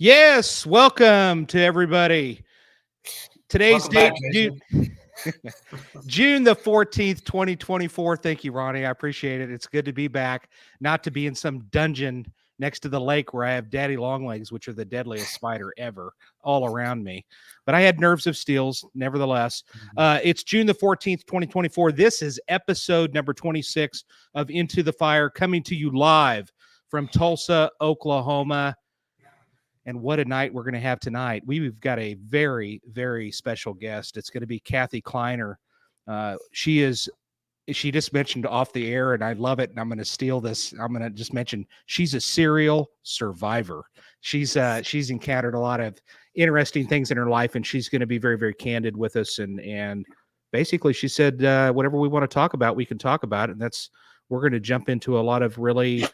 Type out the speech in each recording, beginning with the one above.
Yes, welcome to everybody. Today's Welcome back, date, June, Jason. June the 14th, 2024. Thank you, Ronnie. I appreciate it. It's good to be back, not to be in some dungeon next to the lake where I have daddy longlegs, which are the deadliest spider ever, all around me. But I had nerves of steels, nevertheless. It's June the 14th, 2024. This is episode number 26 of Into the Fire, coming to you live from Tulsa, Oklahoma. And what a night we're going to have tonight. We've got a very, very special guest. It's going to be Kathy Kleiner. She just mentioned off the air, and I love it. And I'm going to steal this. I'm going to just mention she's a serial survivor. She's encountered a lot of interesting things in her life, and she's going to be very, very candid with us. And basically, she said whatever we want to talk about, we can talk about it. And we're going to jump into a lot of really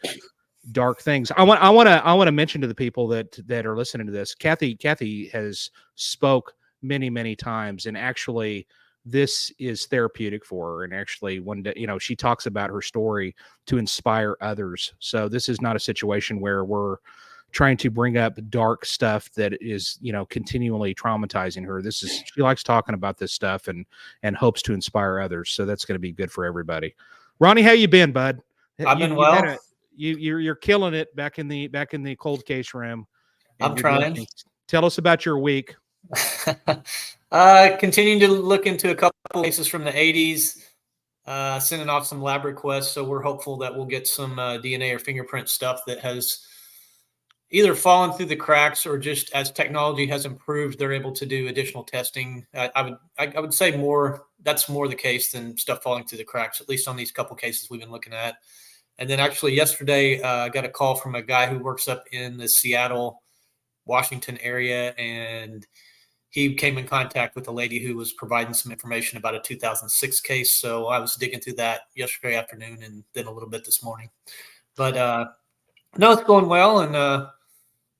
dark things. I want to mention to the people that are listening to this. Kathy has spoke many times, and actually this is therapeutic for her. And actually, one day, she talks about her story to inspire others. So this is not a situation where we're trying to bring up dark stuff that is, continually traumatizing her. She likes talking about this stuff and hopes to inspire others. So that's going to be good for everybody. Ronnie, how you been, bud? I've been well. You're killing it back in the cold case room. And I'm trying. Tell us about your week. Continuing to look into a couple cases from the 80s, sending off some lab requests. So we're hopeful that we'll get some DNA or fingerprint stuff that has either fallen through the cracks or just as technology has improved, they're able to do additional testing. I would say that's more the case than stuff falling through the cracks, at least on these couple cases we've been looking at. And then actually yesterday, I got a call from a guy who works up in the Seattle, Washington area, and he came in contact with a lady who was providing some information about a 2006 case. So I was digging through that yesterday afternoon and then a little bit this morning. But no, it's going well, and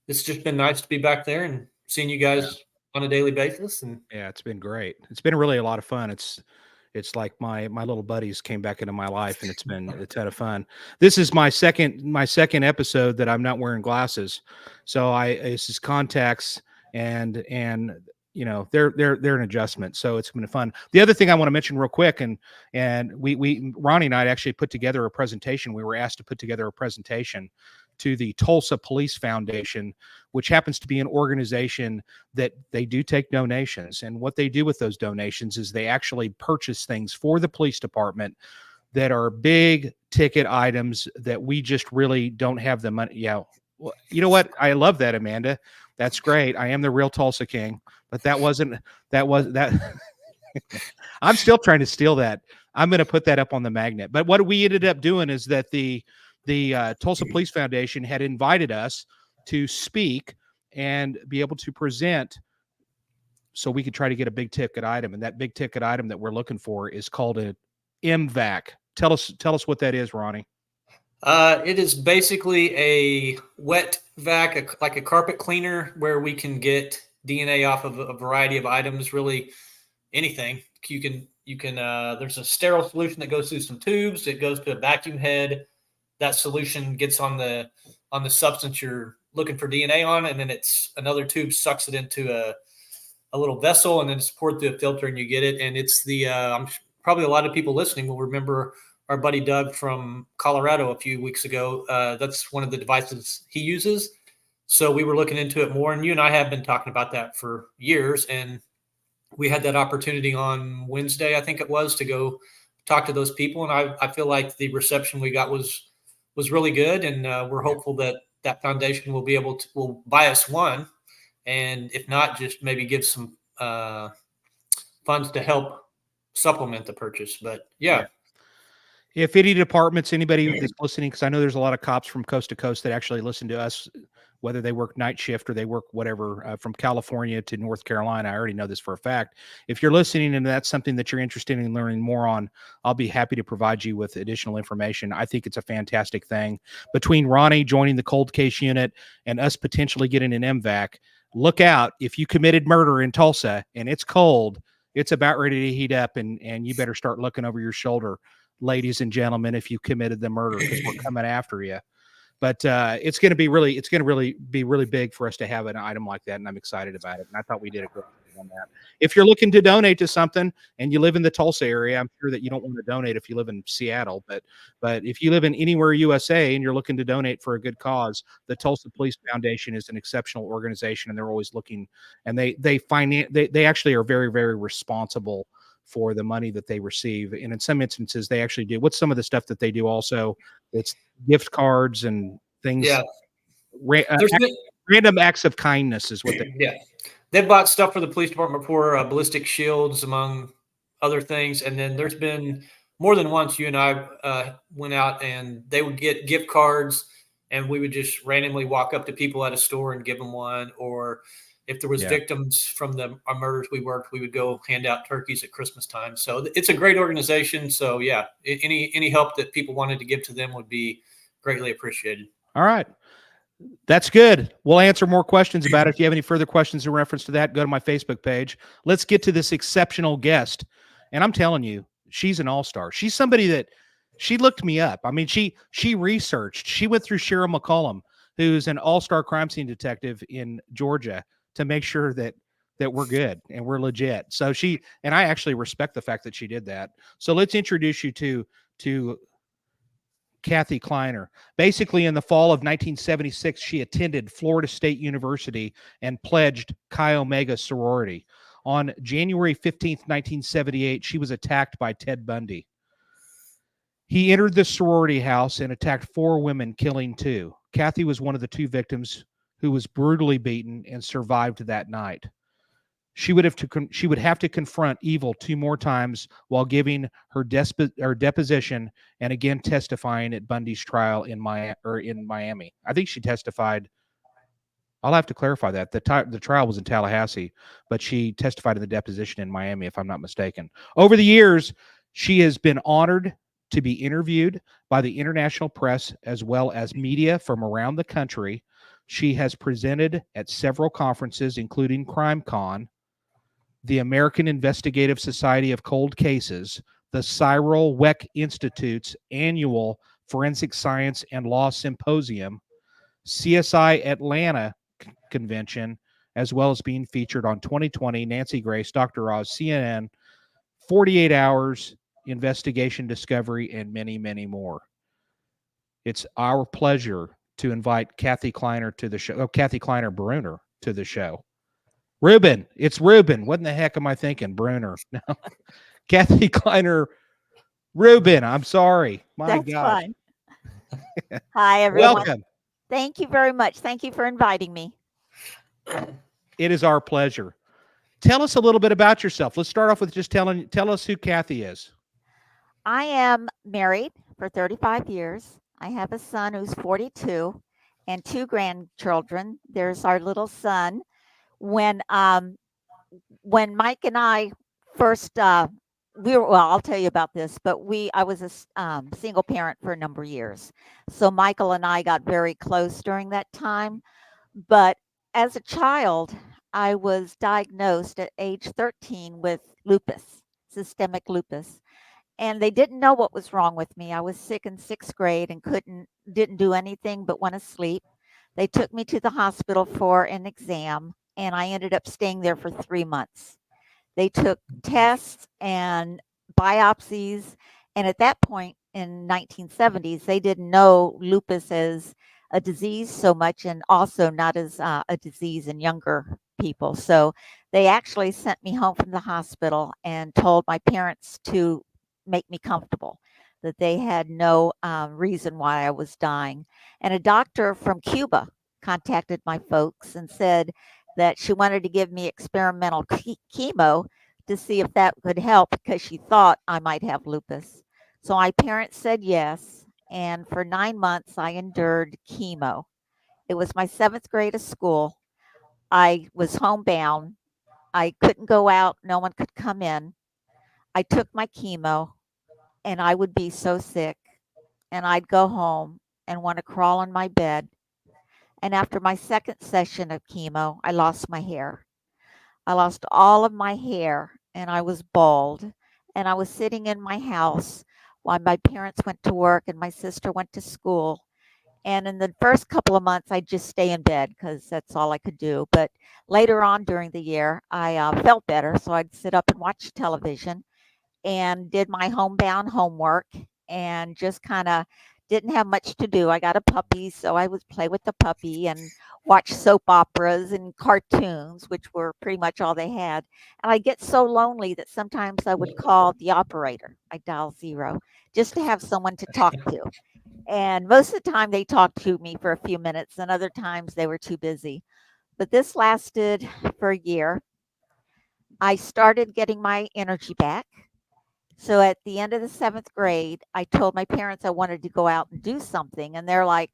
it's just been nice to be back there and seeing you guys on a daily basis. And yeah, it's been great. It's been really a lot of fun. It's like my little buddies came back into my life, and it's been a ton of fun. This is my second episode that I'm not wearing glasses, so this is contacts, and they're an adjustment, so it's been fun. The other thing I want to mention real quick, and we Ronnie and I actually put together a presentation. We were asked to put together a presentation to the Tulsa Police Foundation, which happens to be an organization that they do take donations. And what they do with those donations is they actually purchase things for the police department that are big ticket items that we just really don't have the money. Yeah. Well, you know what? I love that, Amanda. That's great. I am the real Tulsa King, but that was I'm still trying to steal that. I'm going to put that up on the magnet. But what we ended up doing is that the Tulsa Police Foundation had invited us to speak and be able to present so we could try to get a big ticket item. And that big ticket item that we're looking for is called an MVAC. Tell us what that is, Ronnie. It is basically a wet vac, like a carpet cleaner, where we can get DNA off of a variety of items, really anything. You can there's a sterile solution that goes through some tubes. It goes to a vacuum head. That solution gets on the substance you're looking for DNA on, and then it's another tube sucks it into a little vessel, and then it's poured through a filter, and you get it. And it's probably a lot of people listening will remember our buddy Doug from Colorado a few weeks ago. That's one of the devices he uses. So we were looking into it more, and you and I have been talking about that for years. And we had that opportunity on Wednesday, I think it was, to go talk to those people. And I feel like the reception we got was really good. And we're hopeful that foundation will buy us one. And if not, just maybe give some funds to help supplement the purchase. But yeah. If any departments, anybody that's listening, because I know there's a lot of cops from coast to coast that actually listen to us, whether they work night shift or they work whatever, from California to North Carolina. I already know this for a fact. If you're listening and that's something that you're interested in learning more on, I'll be happy to provide you with additional information. I think it's a fantastic thing. Between Ronnie joining the cold case unit and us potentially getting an MVAC, look out. If you committed murder in Tulsa and it's cold, it's about ready to heat up, and you better start looking over your shoulder, ladies and gentlemen, if you committed the murder, because we're coming after you. But it's going to really be really big for us to have an item like that, and I'm excited about it. And I thought we did a great job on that. If you're looking to donate to something and you live in the Tulsa area, I'm sure that you don't want to donate if you live in Seattle, but if you live in anywhere USA and you're looking to donate for a good cause, the Tulsa Police Foundation is an exceptional organization, and they're always looking, and they actually are very, very responsible for the money that they receive. And in some instances, they actually do. What's some of the stuff that they do also? It's gift cards and things. Yeah, Ra- uh, there's been Random acts of kindness is what they. yeah, they've bought stuff for the police department for ballistic shields, among other things. And then there's been more than once you and I went out and they would get gift cards, and we would just randomly walk up to people at a store and give them one. Or if there was Yeah. victims from our murders we worked, we would go hand out turkeys at Christmas time. So it's a great organization. So yeah, any help that people wanted to give to them would be greatly appreciated. All right. That's good. We'll answer more questions about it. If you have any further questions in reference to that, go to my Facebook page. Let's get to this exceptional guest. And I'm telling you, she's an all-star. She's somebody that she looked me up. I mean, she researched. She went through Cheryl McCollum, who's an all-star crime scene detective in Georgia, to make sure that we're good and we're legit. So and I actually respect the fact that she did that. So let's introduce you to Kathy Kleiner. Basically, in the fall of 1976, she attended Florida State University and pledged Chi Omega Sorority. On January 15th, 1978, she was attacked by Ted Bundy. He entered the sorority house and attacked 4 women, killing 2. Kathy was one of the 2 victims who was brutally beaten and survived that night. She would have to confront evil 2 more times while giving her deposition and again testifying at Bundy's trial in Miami. I think she testified. I'll have to clarify that. The trial was in Tallahassee, but she testified in the deposition in Miami, if I'm not mistaken. Over the years, she has been honored to be interviewed by the international press as well as media from around the country. She has presented at several conferences, including CrimeCon, the American Investigative Society of Cold Cases, the Cyril Weck Institute's annual Forensic Science and Law Symposium, CSI Atlanta Convention, as well as being featured on 2020, Nancy Grace, Dr. Oz, CNN, 48 Hours, Investigation Discovery, and many, many more. It's our pleasure to invite Kathy Kleiner to the show. Kathy Kleiner Bruner to the show. Ruben, it's Ruben. What in the heck am I thinking? Bruner. No. Kathy Kleiner. Ruben, I'm sorry. My That's gosh. fine. Hi, everyone. Welcome. Thank you very much. Thank you for inviting me. It is our pleasure. Tell us a little bit about yourself. Let's start off with just tell us who Kathy is. I am married for 35 years. I have a son who's 42 and 2 grandchildren. There's our little son. When Mike and I first I'll tell you about this, but I was a single parent for a number of years. So Michael and I got very close during that time. But as a child, I was diagnosed at age 13 with lupus, systemic lupus. And they didn't know what was wrong with me. I was sick in 6th grade and didn't do anything but went to sleep. They took me to the hospital for an exam, and I ended up staying there for 3 months. They took tests and biopsies, and at that point in 1970s, they didn't know lupus as a disease so much, and also not as a disease in younger people. So they actually sent me home from the hospital and told my parents to make me comfortable, that they had no reason why I was dying. And a doctor from Cuba contacted my folks and said that she wanted to give me experimental chemo to see if that could help because she thought I might have lupus. So my parents said yes. And for 9 months, I endured chemo. It was my 7th grade of school. I was homebound. I couldn't go out. No one could come in. I took my chemo, and I would be so sick. And I'd go home and want to crawl in my bed. And after my 2nd session of chemo, I lost my hair. I lost all of my hair, and I was bald. And I was sitting in my house while my parents went to work and my sister went to school. And in the first couple of months, I'd just stay in bed because that's all I could do. But later on during the year, I felt better. So I'd sit up and watch television and did my homebound homework and just kind of didn't have much to do. I got a puppy, so I would play with the puppy and watch soap operas and cartoons, which were pretty much all they had. And I get so lonely that sometimes I would call the operator. I dial 0 just to have someone to talk to. And most of the time they talked to me for a few minutes, and other times they were too busy. But this lasted for a year. I started getting my energy back. So at the end of the 7th grade, I told my parents I wanted to go out and do something, and they're like,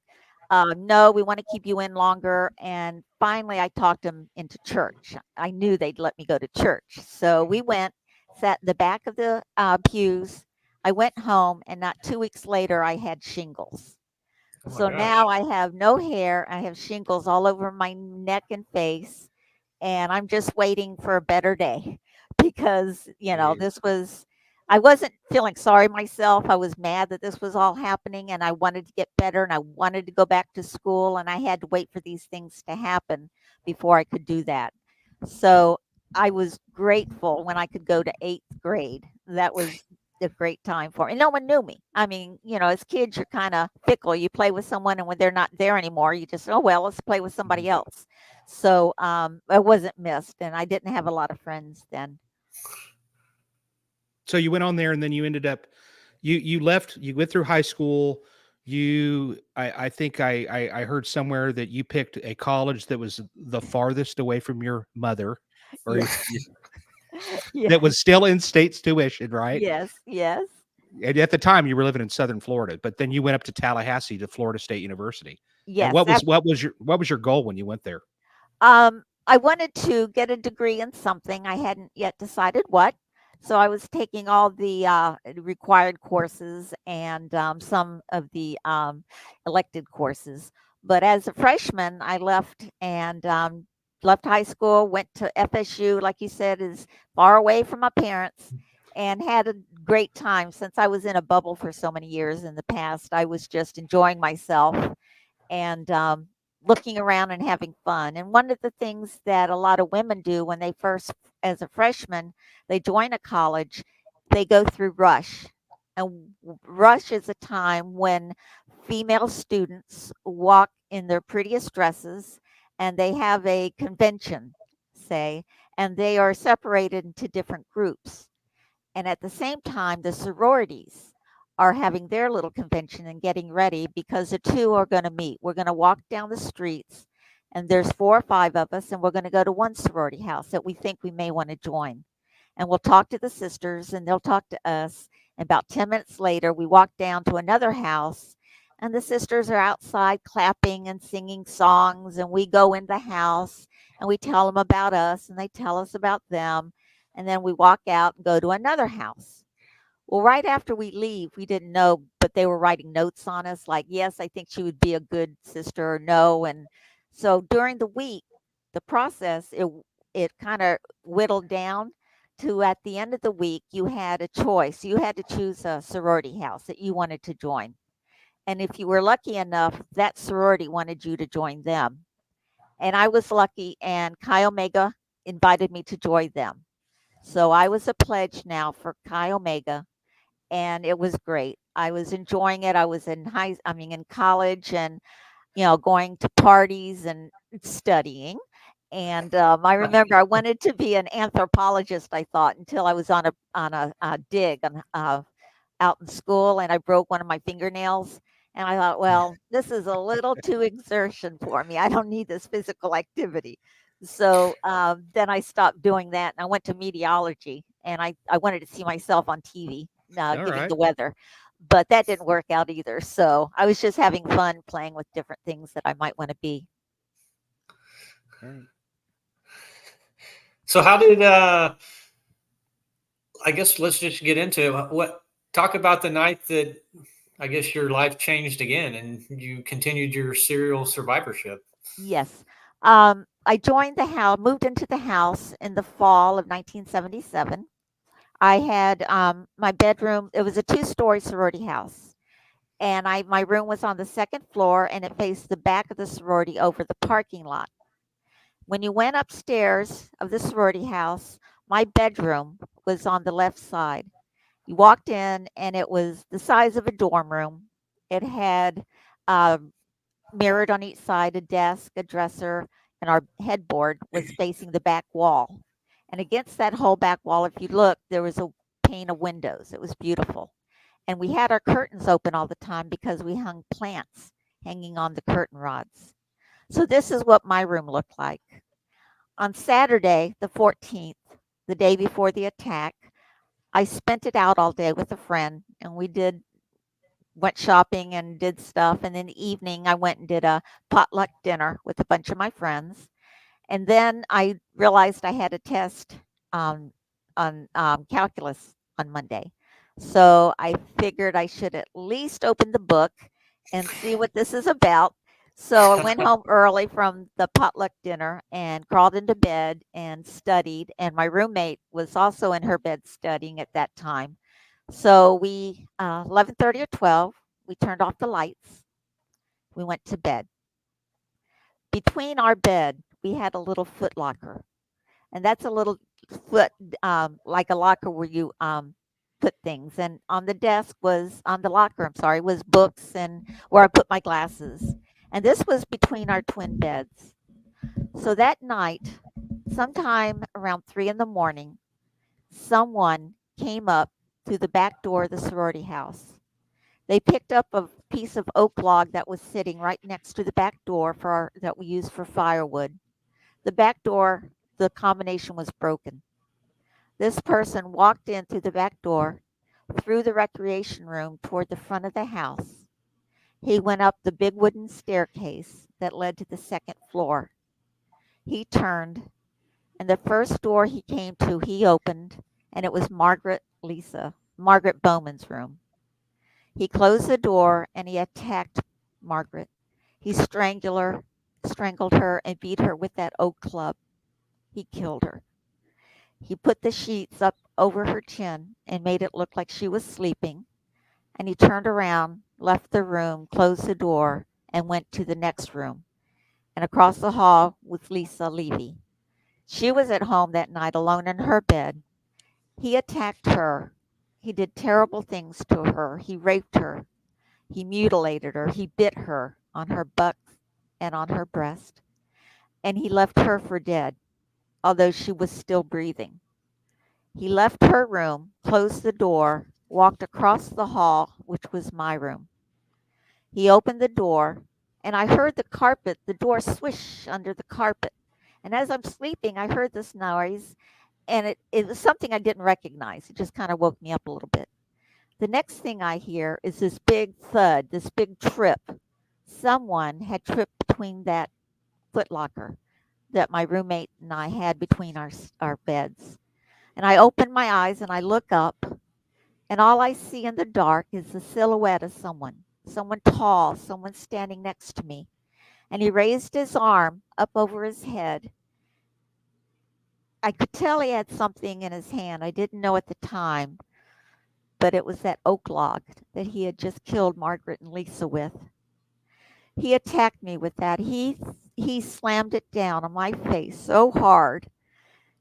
"No, we want to keep you in longer." And finally, I talked them into church. I knew they'd let me go to church. So we went, sat in the back of the pews. I went home, and not 2 weeks later, I had shingles. Oh my So gosh. now I have no hair. I have shingles all over my neck and face, and I'm just waiting for a better day because, Jeez. this was I wasn't feeling sorry myself. I was mad that this was all happening and I wanted to get better and I wanted to go back to school and I had to wait for these things to happen before I could do that. So I was grateful when I could go to 8th grade. That was a great time for me. And no one knew me. I mean, as kids, you're kind of fickle. You play with someone, and when they're not there anymore, you just, oh, well, let's play with somebody else. So I wasn't missed, and I didn't have a lot of friends then. So you went on there, and then you ended up, you left. You went through high school. I think I heard somewhere that you picked a college that was the farthest away from your mother, or Yeah. that Yes. was still in state's tuition, right? Yes. Yes. And at the time, you were living in Southern Florida, but then you went up to Tallahassee to Florida State University. And Yes. what was your goal when you went there? I wanted to get a degree in something. I hadn't yet decided what. So I was taking all the required courses and some of the elected courses. But as a freshman, I left and left high school, went to FSU, like you said, is far away from my parents, and had a great time. Since I was in a bubble for so many years in the past, I was just enjoying myself and looking around and having fun. And one of the things that a lot of women do when they first, as a freshman, they join a college, they go through Rush. And Rush is a time when female students walk in their prettiest dresses and they have a convention, say, and they are separated into different groups. And at the same time, the sororities are having their little convention and getting ready because the two are going to meet. We're going to walk down the streets, and there's 4 or 5 of us, and we're going to go to one sorority house that we think we may want to join. And we'll talk to the sisters, and they'll talk to us. And about 10 minutes later, we walk down to another house, and the sisters are outside clapping and singing songs. And we go in the house and we tell them about us, and they tell us about them, and then we walk out and go to another house. Well, right after we leave, we didn't know, but they were writing notes on us like, yes, I think she would be a good sister, or no. And so during the week, the process, it kind of whittled down to at the end of the week, you had a choice. You had to choose a sorority house that you wanted to join. And if you were lucky enough, that sorority wanted you to join them. And I was lucky, and Chi Omega invited me to join them. So I was a pledge now for Chi Omega, and it was great. I was enjoying it. I was in college, and going to parties and studying. And I remember I wanted to be an anthropologist. I thought until I was on a dig out in school, and I broke one of my fingernails. And I thought, well, this is a little too exertion for me. I don't need this physical activity. So then I stopped doing that and I went to meteorology and I wanted to see myself on TV All giving right. the weather. But that didn't work out either. So I was just having fun playing with different things that I might want to be. All right. So how did I guess let's just get into what talk about the night that I guess your life changed again and you continued your serial survivorship. Yes. I joined the house, moved into the house in the fall of 1977. I had my bedroom, it was a 2-story sorority house. and my room was on the second floor, and it faced the back of the sorority over the parking lot. When you went upstairs of the sorority house, my bedroom was on the left side. You walked in, and it was the size of a dorm room. It had mirrored on each side a desk, a dresser, and our headboard was facing the back wall. And against that whole back wall, if you look, there was a pane of windows. It was beautiful. And we had our curtains open all the time because we hung plants hanging on the curtain rods. So this is what my room looked like. On Saturday, the 14th, the day before the attack, I spent it out all day with a friend, and we went shopping and did stuff. And in the evening, I went and did a potluck dinner with a bunch of my friends. And then I realized I had a test um, on calculus on Monday. So I figured I should at least open the book and see what this is about. So I went home early from the potluck dinner and crawled into bed and studied. And my roommate was also in her bed studying at that time. So we 11:30 or 12, we turned off the lights. We went to bed. Between our bed, we had a little foot locker, and that's a little foot like a locker where you put things. And on the desk was on the locker, I'm sorry, was books and where I put my glasses. And this was between our twin beds. So that night, sometime around 3 in the morning, someone came up through the back door of the sorority house. They picked up a piece of oak log that was sitting right next to the back door that we use for firewood. The back door, the combination was broken. This person walked in through the back door, through the recreation room toward the front of the house. He went up the big wooden staircase that led to the second floor. He turned, and the first door he came to, he opened, and it was Margaret Bowman's room. He closed the door and he attacked Margaret. He strangled her, and beat her with that oak club. He killed her. He put the sheets up over her chin and made it look like she was sleeping. And he turned around, left the room, closed the door, and went to the next room. And across the hall was Lisa Levy. She was at home that night alone in her bed. He attacked her. He did terrible things to her. He raped her. He mutilated her. He bit her on her butt and on her breast. And he left her for dead, although she was still breathing. He left her room, closed the door, walked across the hall, which was my room. He opened the door, and I heard the door swish under the carpet. And as I'm sleeping, I heard this noise, and it was something I didn't recognize. It just kind of woke me up a little bit. The next thing I hear is this big thud, this big trip. Someone had tripped between that footlocker that my roommate and I had between our beds. And I open my eyes and I look up, and all I see in the dark is the silhouette of someone tall, someone standing next to me. And he raised his arm up over his head. I could tell he had something in his hand. I didn't know at the time, but it was that oak log that he had just killed Margaret and Lisa with. He attacked me with that. He slammed it down on my face so hard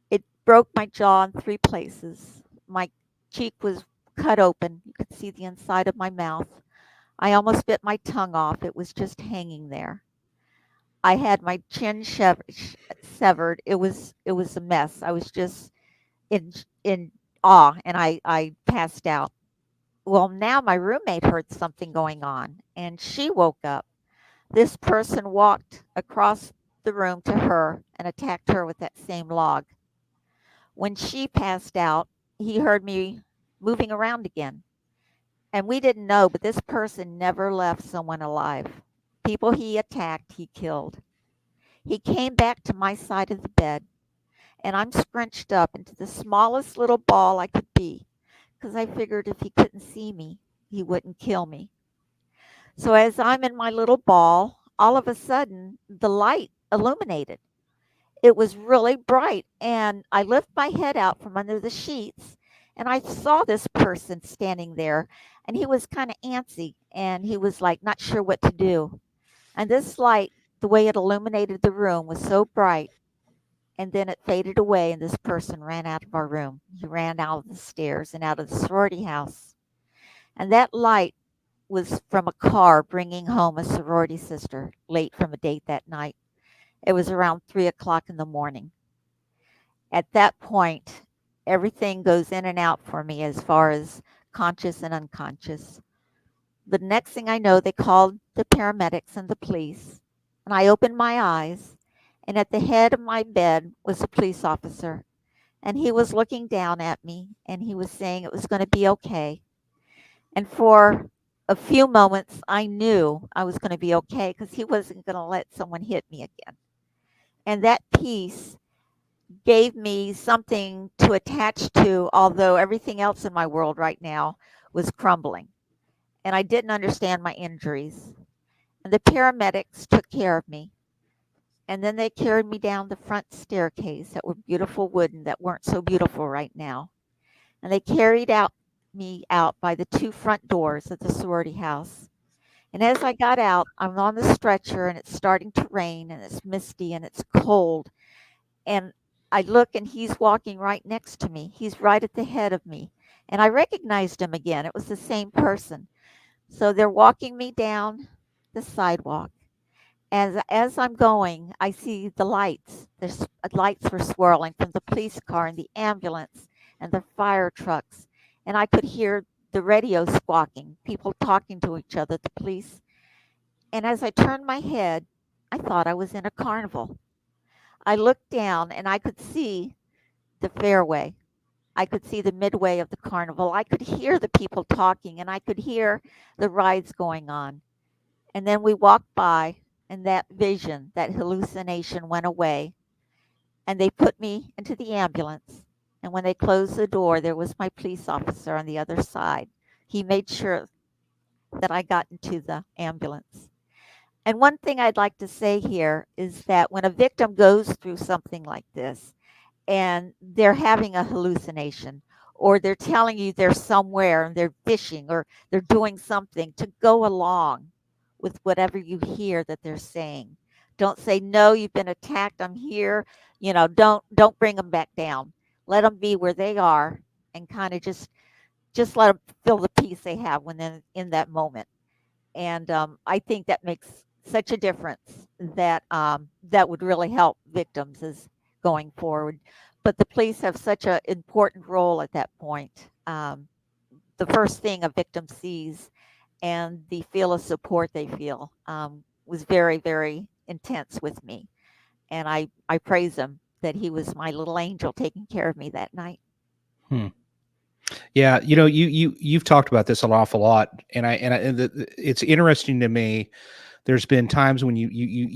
it broke my jaw in three places. My cheek was cut open. You could see the inside of my mouth. I almost bit my tongue off. It was just hanging there. I had my chin severed. It was a mess. I was just in awe, and I passed out. Well, now my roommate heard something going on, and she woke up. This person walked across the room to her and attacked her with that same log. When she passed out, he heard me moving around again. And we didn't know, but this person never left someone alive. People he attacked, he killed. He came back to my side of the bed, and I'm scrunched up into the smallest little ball I could be, because I figured if he couldn't see me, he wouldn't kill me. So as I'm in my little ball, all of a sudden, the light illuminated. It was really bright, and I lift my head out from under the sheets, And I saw this person standing there, and he was kind of antsy, and he was like not sure what to do. And this light, the way it illuminated the room, was so bright, and then it faded away, and this person ran out of our room. He ran out of the stairs and out of the sorority house. And that light was from a car bringing home a sorority sister late from a date that night. It was around 3 o'clock in the morning. At that point, everything goes in and out for me as far as conscious and unconscious. The next thing I know, they called the paramedics and the police, and I opened my eyes, and at the head of my bed was a police officer, and he was looking down at me, and he was saying it was going to be okay. And for a few moments, I knew I was going to be okay because he wasn't going to let someone hit me again. And that peace gave me something to attach to, although everything else in my world right now was crumbling. And I didn't understand my injuries. And the paramedics took care of me. And then they carried me down the front staircase that were beautiful wooden that weren't so beautiful right now. And they carried out me out by the two front doors of the sorority house. And as I got out, I'm on the stretcher and it's starting to rain and it's misty and it's cold. And I look and he's walking right next to me. He's right at the head of me. And I recognized him again. It was the same person. So they're walking me down the sidewalk. As I'm going, I see the lights. There's lights were swirling from the police car and the ambulance and the fire trucks. And I could hear the radio squawking, people talking to each other, the police. And as I turned my head, I thought I was in a carnival. I looked down and I could see the fairway. I could see the midway of the carnival. I could hear the people talking and I could hear the rides going on. And then we walked by and that vision, that hallucination went away and they put me into the ambulance. And when they closed the door, there was my police officer on the other side. He made sure that I got into the ambulance. And one thing I'd like to say here is that when a victim goes through something like this, and they're having a hallucination or they're telling you they're somewhere and they're fishing or they're doing something to go along with whatever you hear that they're saying. Don't say no, you've been attacked, I'm here. Don't bring them back down. Let them be where they are and kind of just let them feel the peace they have when they're in that moment. And I think that makes such a difference that that would really help victims as going forward. But the police have such an important role at that point. The first thing a victim sees and the feel of support they feel was very, very intense with me. And I praise him that he was my little angel taking care of me that night. Hmm. Yeah, you've talked about this an awful lot, and it's interesting to me. There's been times when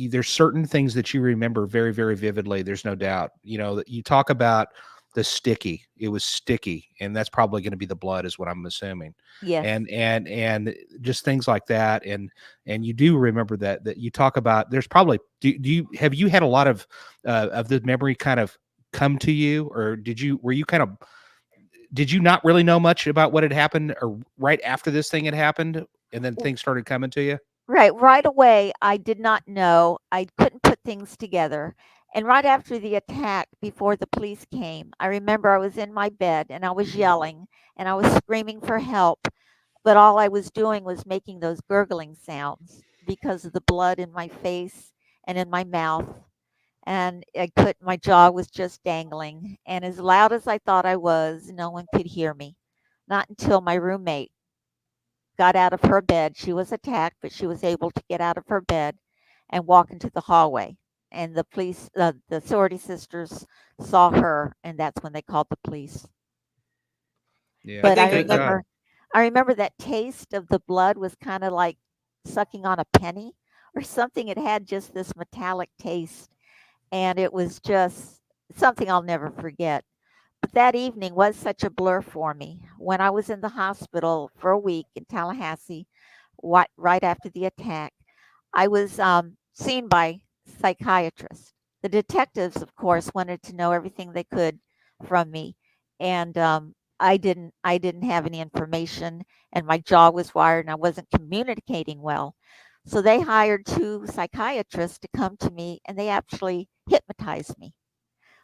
there's certain things that you remember very, very vividly. There's no doubt. That you talk about the sticky. It was sticky, and that's probably going to be the blood, is what I'm assuming. Yes. And just things like that, and you do remember that you talk about. There's probably do you have you had a lot of the memory kind of come to you, or were you kind of did you not really know much about what had happened or right after this thing had happened and then things started coming to you? Right away, I did not know. I couldn't put things together. And right after the attack, before the police came, I remember I was in my bed and I was yelling and I was screaming for help. But all I was doing was making those gurgling sounds because of the blood in my face and in my mouth. And my jaw was just dangling. And as loud as I thought I was, no one could hear me. Not until my roommate got out of her bed. She was attacked, but she was able to get out of her bed and walk into the hallway. And the sorority sisters saw her, and that's when they called the police. Yeah, I But think thank God. I remember that taste of the blood was kind of like sucking on a penny or something. It had just this metallic taste, and it was just something I'll never forget. But that evening was such a blur for me. When I was in the hospital for a week in Tallahassee, right after the attack, I was seen by psychiatrists. The detectives, of course, wanted to know everything they could from me. And I didn't have any information, and my jaw was wired and I wasn't communicating well. So they hired two psychiatrists to come to me and they actually hypnotized me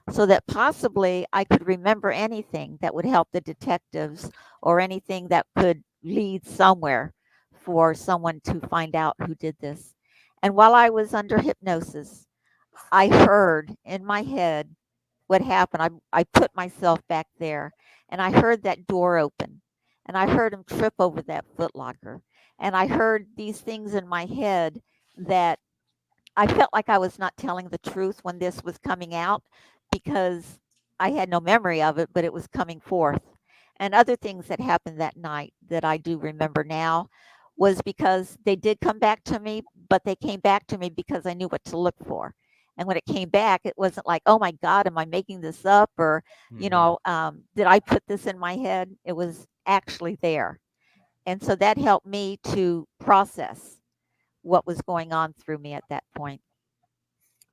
so that possibly I could remember anything that would help the detectives or anything that could lead somewhere for someone to find out who did this. And while I was under hypnosis, I heard in my head what happened. I put myself back there and I heard that door open and I heard him trip over that footlocker. And I heard these things in my head that I felt like I was not telling the truth when this was coming out because I had no memory of it, but it was coming forth. And other things that happened that night that I do remember now was because they did come back to me, but they came back to me because I knew what to look for. And when it came back, it wasn't like, oh my God, am I making this up? Or, Mhm. did I put this in my head? It was actually there. And so that helped me to process what was going on through me at that point.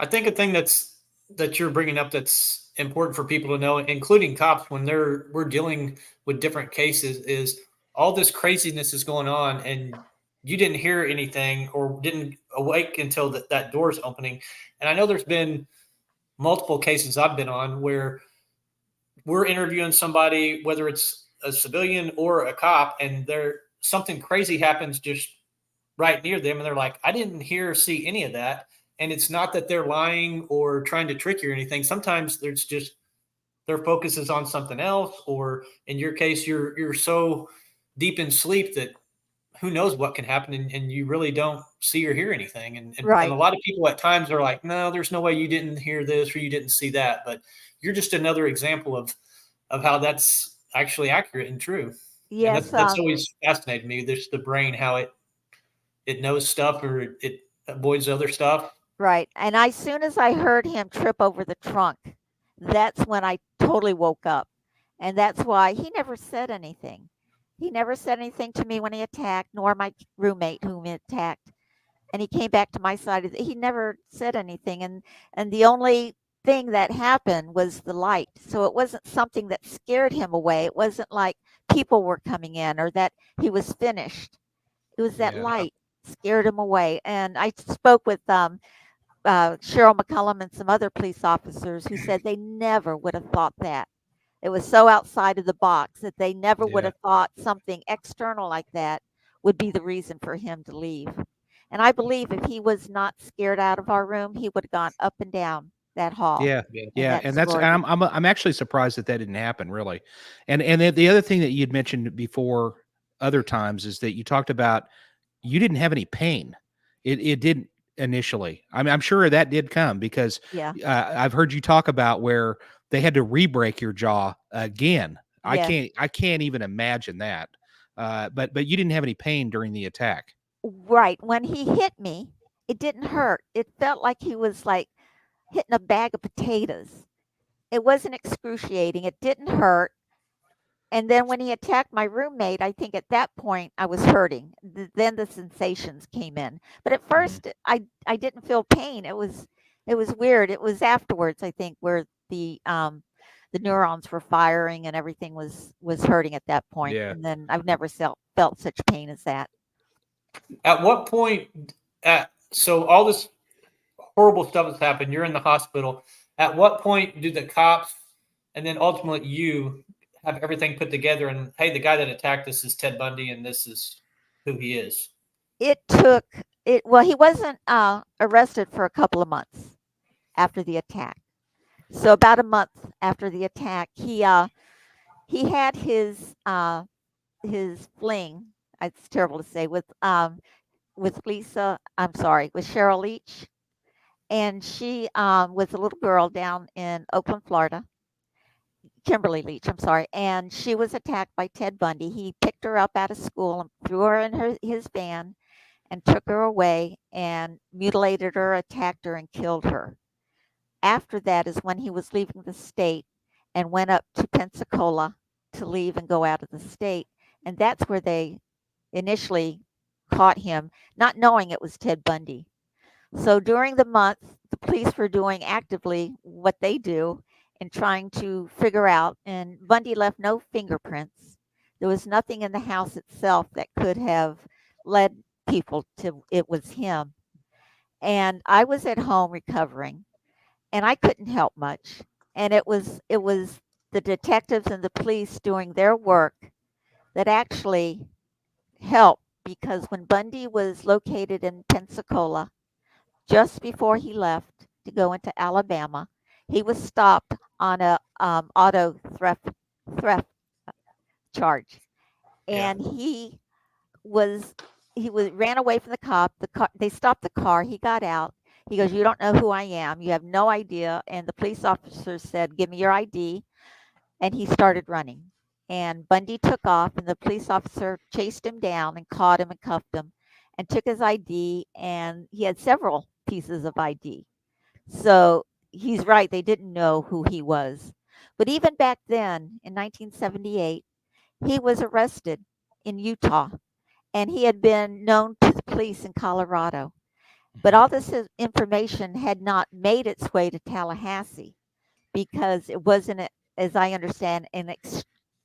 I think a thing that you're bringing up that's important for people to know, including cops, when we're dealing with different cases, is all this craziness is going on, and you didn't hear anything or didn't awake until that door's opening. And I know there's been multiple cases I've been on where we're interviewing somebody, whether it's a civilian or a cop, and there something crazy happens just right near them, and they're like, I didn't hear or see any of that. And it's not that they're lying or trying to trick you or anything. Sometimes there's just their focus is on something else, or in your case, you're so deep in sleep that who knows what can happen, and you really don't see or hear anything. And a Right. lot of people at times are like, no, there's no way you didn't hear this or you didn't see that. But you're just another example of how that's actually accurate and true. And Yes, that's always fascinated me. There's the brain, how it knows stuff or it avoids other stuff. right. And as soon as I heard him trip over the trunk, that's when I totally woke up. And that's why he never said anything. He never said anything to me when he attacked, nor my roommate whom he attacked. And he came back to my side. He never said anything. And the only thing that happened was the light. So it wasn't something that scared him away. It wasn't like people were coming in or that he was finished. It was that Yeah. Yeah. light scared him away. And I spoke with Cheryl McCullum and some other police officers who said they never would have thought that. It was so outside of the box that they never would Yeah. have thought something external like that would be the reason for him to leave. And I believe if he was not scared out of our room, he would have gone up and down that hall Yeah. Yeah. in Yeah. that And that's and sorority. I'm actually surprised that that didn't happen really. And then the other thing that you'd mentioned before other times is that you talked about you didn't have any pain. It didn't initially. I mean, I'm sure that did come because Yeah. I've heard you talk about where they had to re-break your jaw again. Yes. I can't even imagine that. But you didn't have any pain during the attack. Right. When he hit me, it didn't hurt. It felt like he was like hitting a bag of potatoes. It wasn't excruciating. It didn't hurt. And then when he attacked my roommate, I think at that point I was hurting. Then the sensations came in. But at Mhm. first I didn't feel pain. It was weird. It was afterwards I think where the neurons were firing and everything was hurting at that point. Yeah. And then I've never felt such pain as that. At what point? So all this horrible stuff has happened. You're in the hospital. At what point do the cops and then ultimately you have everything put together? And hey, the guy that attacked us is Ted Bundy, and this is who he is. It took it well, he wasn't arrested for a couple of months after the attack. So about a month after the attack, he had his fling. It's terrible to say with Lisa. I'm sorry, with Cheryl Leach, and she was a little girl down in Oakland, Florida. Kimberly Leach, I'm sorry, and she was attacked by Ted Bundy. He picked her up out of school and threw her in his van and took her away and mutilated her, attacked her, and killed her. After that is when he was leaving the state and went up to Pensacola to leave and go out of the state. And that's where they initially caught him, not knowing it was Ted Bundy. So during the month, the police were doing actively what they do, in trying to figure out. And Bundy left no fingerprints. There was nothing in the house itself that could have led people to it was him. And I was at home recovering, and I couldn't help much. And it was the detectives and the police doing their work that actually helped, because when Bundy was located in Pensacola just before he left to go into Alabama, he was stopped on a auto theft charge, Yeah. and was he was ran away from the cop. The car, they stopped the car. He got out. He goes, "You don't know who I am. You have no idea." And the police officer said, "Give me your ID." And he started running. And Bundy took off, and the police officer chased him down and caught him and cuffed him and took his ID. And he had several pieces of ID. So he's right. They didn't know who he was. But even back then, in 1978, he was arrested in Utah, and he had been known to the police in Colorado. But Mhm. all this information had not made its way to Tallahassee, because it wasn't, as I understand, an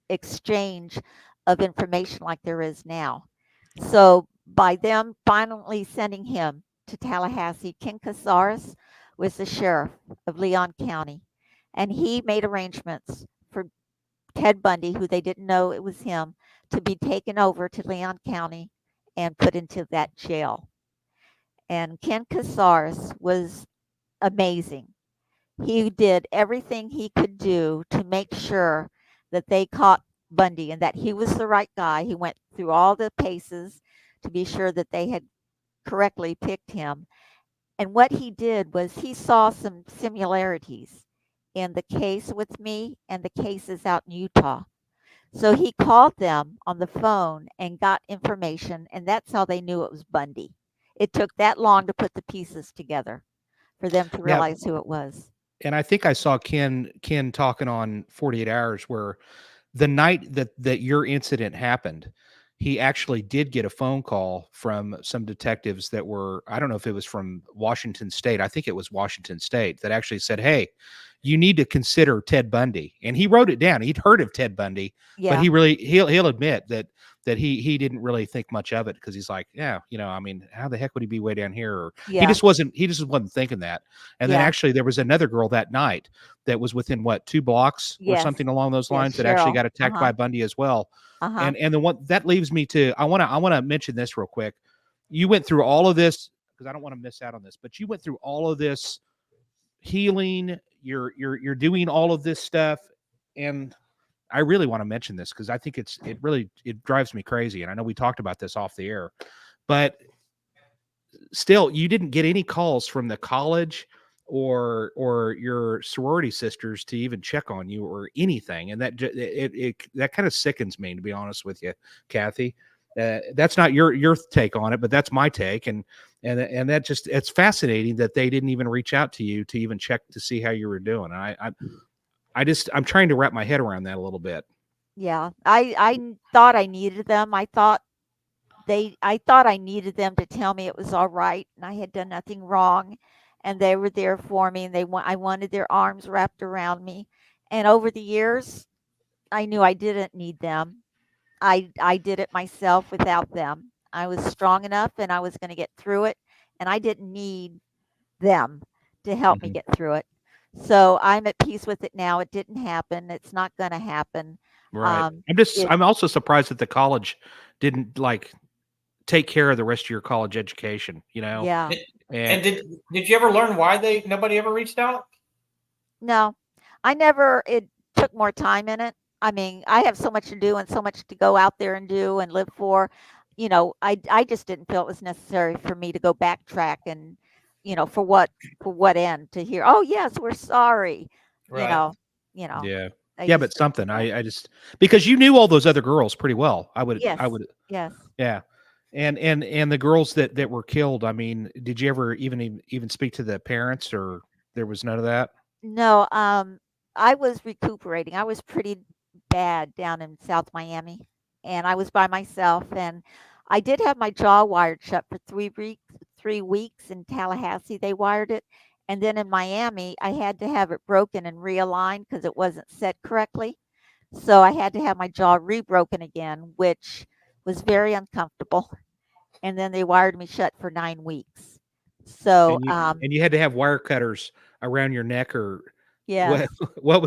exchange of information like there is now. So by them finally sending him to Tallahassee, Ken Casares was the sheriff of Leon County, and he made arrangements for Ted Bundy, who they didn't know it was him, to be taken over to Leon County and put into that jail. And Ken Casares was amazing. He did everything he could do to make sure that they caught Bundy and that he was the right guy. He went through all the paces to be sure that they had correctly picked him. And what he did was he saw some similarities in the case with me and the cases out in Utah. So he called them on the phone and got information, and that's how they knew it was Bundy. It took that long to put the pieces together for them to Yeah, realize who it was. and I think I saw Ken talking on 48 Hours where the night that your incident happened, he actually did get a phone call from some detectives that were, I don't know if it was from Washington State. I think it was Washington State that actually said, "Hey, you need to consider Ted Bundy." And he wrote it down. He'd heard of Ted Bundy, but Yeah, he'll admit that he didn't really think much of it, because he's like, yeah, I mean, how the heck would he be way down here? Or yeah, he just wasn't thinking that. And then yeah, actually there was another girl that night that was within what, 2 blocks or yes, something along those yes, lines, that actually Cheryl. got attacked Uh-huh, by Bundy as well. uh-huh. And the one that leaves me to, I want to mention this real quick. You went through all of this, because I don't want to miss out on this, but you went through all of this healing. You're doing all of this stuff, and I really want to mention this because I think it drives me crazy. And I know we talked about this off the air, but still, you didn't get any calls from the college or your sorority sisters to even check on you or anything, and that kind of sickens me, to be honest with you, Kathy. That's not your take on it, but that's my take, and that just, it's fascinating that they didn't even reach out to you to even check to see how you were doing. And I'm trying to wrap my head around that a little bit. Yeah, I thought I needed them. I thought I needed them to tell me it was all right and I had done nothing wrong, and they were there for me, and I wanted their arms wrapped around me. And over the years, I knew I didn't need them. I did it myself without them. I was strong enough, and I was going to get through it, and I didn't need them to help me Mhm. get through it. So I'm at peace with it now. It didn't happen. It's not going to happen. Right. Um, I'm it I'm also surprised that the college didn't like take care of the rest of your college education, Yeah. And, And and did you ever learn why nobody ever reached out? No, I never. It took more time in it. I mean, I have so much to do and so much to go out there and do and live for. I just didn't feel it was necessary for me to go backtrack and, for what end to hear, "Oh, yes, we're sorry." You Right. know, you know, yeah. I Yeah, just but didn't do something. that. I just, because you knew all those other girls pretty well. I Yes, would yes. Yeah. And the girls that were killed, I mean, did you ever even speak to the parents, or there was none of that? No, I was recuperating. I was pretty bad down in South Miami, and I was by myself. And I did have my jaw wired shut for 3 weeks. 3 weeks in Tallahassee, they wired it, And then in Miami, I had to have it broken and realigned because it wasn't set correctly. So I had to have my jaw rebroken again, which was very uncomfortable. And then they wired me shut for 9 weeks. So, And you had to have wire cutters around your neck, or yes, what?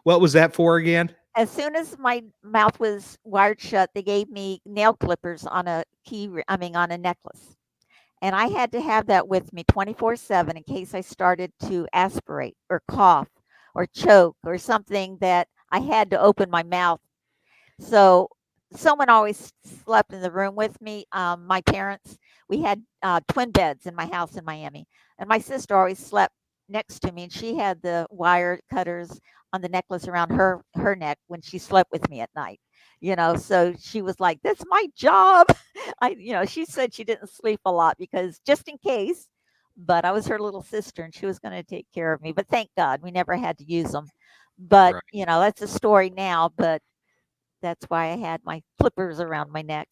What was that for again? as soon as my mouth was wired shut, they gave me nail clippers on a on a necklace. And I had to have that with me 24/7 in case I started to aspirate or cough or choke or something that I had to open my mouth. So someone always slept in the room with me. My parents, we had twin beds in my house in Miami, and my sister always slept next to me, and she had the wire cutters on the necklace around her neck when she slept with me at night. So she was like, "That's my job." She said she didn't sleep a lot because just in case. But I was her little sister, and she was going to take care of me. But thank God we never had to use them. But Right. that's a story now. But that's why I had my flippers around my neck.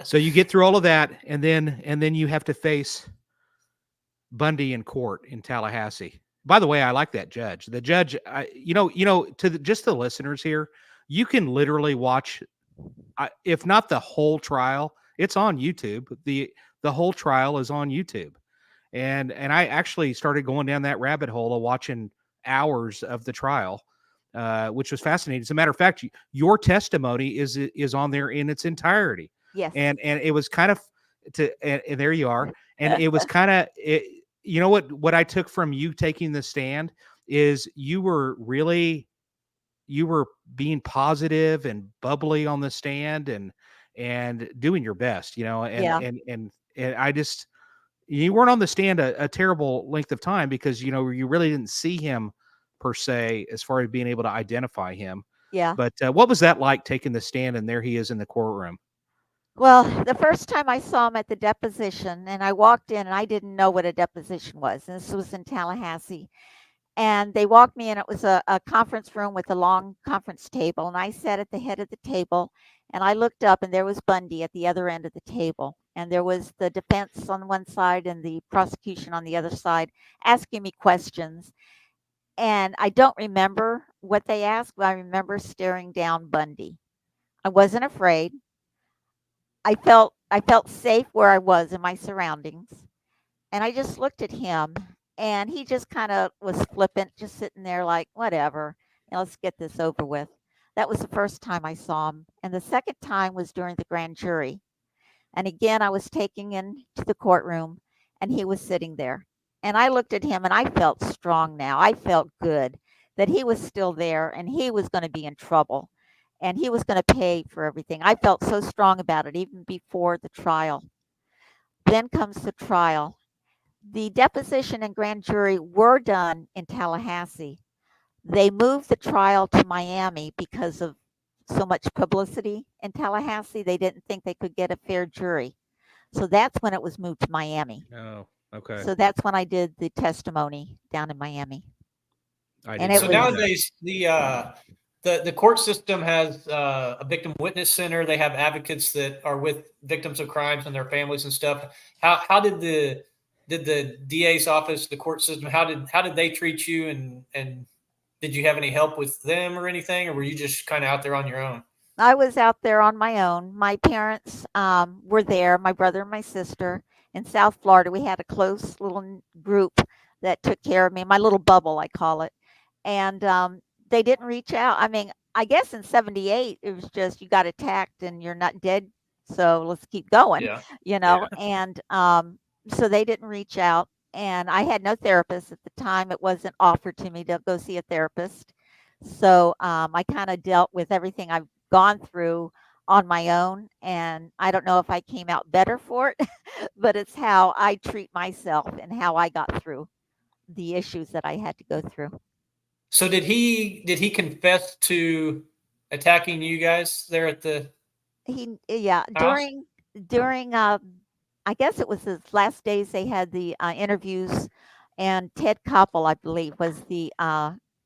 So you get through all of that, and then you have to face Bundy in court in Tallahassee. By the way, I like that judge. The judge, just the listeners here, you can literally watch, if not the whole trial, it's on YouTube. The whole trial is on YouTube, and I actually started going down that rabbit hole of watching hours of the trial, which was fascinating. As a matter of fact, your testimony is on there in its entirety, Yes. and it was kind of and there you are, and it was kind of you know what I took from you taking the stand is you were being positive and bubbly on the stand, and doing your best, Yeah. and I just, you weren't on the stand a terrible length of time because you really didn't see him per se as far as being able to identify him. Yeah. But what was that like, taking the stand and there he is in the courtroom? Well, the first time I saw him at the deposition, and I walked in and I didn't know what a deposition was. And this was in Tallahassee. And they walked me in. It was a conference room with a long conference table. And I sat at the head of the table and I looked up and there was Bundy at the other end of the table. And there was the defense on one side and the prosecution on the other side asking me questions. And I don't remember what they asked, but I remember staring down Bundy. I wasn't afraid. I felt safe where I was in my surroundings, and I just looked at him, and he just kinda was flippant, just sitting there like, "Whatever, let's get this over with." That was the first time I saw him, and the second time was during the grand jury, and again, I was taken into the courtroom, and he was sitting there, and I looked at him, and I felt strong now. I felt good that he was still there, and he was gonna be in trouble, and he was gonna pay for everything. I felt so strong about it even before the trial. Then comes the trial. The deposition and grand jury were done in Tallahassee. They moved the trial to Miami because of so much publicity in Tallahassee. They didn't think they could get a fair jury. So that's when it was moved to Miami. Oh, okay. So that's when I did the testimony down in Miami. I And didn't it So know was, that. nowadays, the court system has a victim witness center. They have advocates that are with victims of crimes and their families and stuff. How did the DA's office, the court system, how did they treat you, and did you have any help with them or anything, or were you just kind of out there on your own? I was out there on my own. My parents were there, my brother and my sister in South Florida. We had a close little group that took care of me, my little bubble, I call it. And they didn't reach out. I mean, I guess in 78, it was just you got attacked and you're not dead. So let's keep going, Yeah, Yeah. And so they didn't reach out. And I had no therapist at the time. It wasn't offered to me to go see a therapist. So I kind of dealt with everything I've gone through on my own. And I don't know if I came out better for it, but it's how I treat myself and how I got through the issues that I had to go through. So did he confess to attacking you guys there at the Yeah, house? during, I guess it was his last days they had the, interviews, and Ted Koppel, I believe, was the,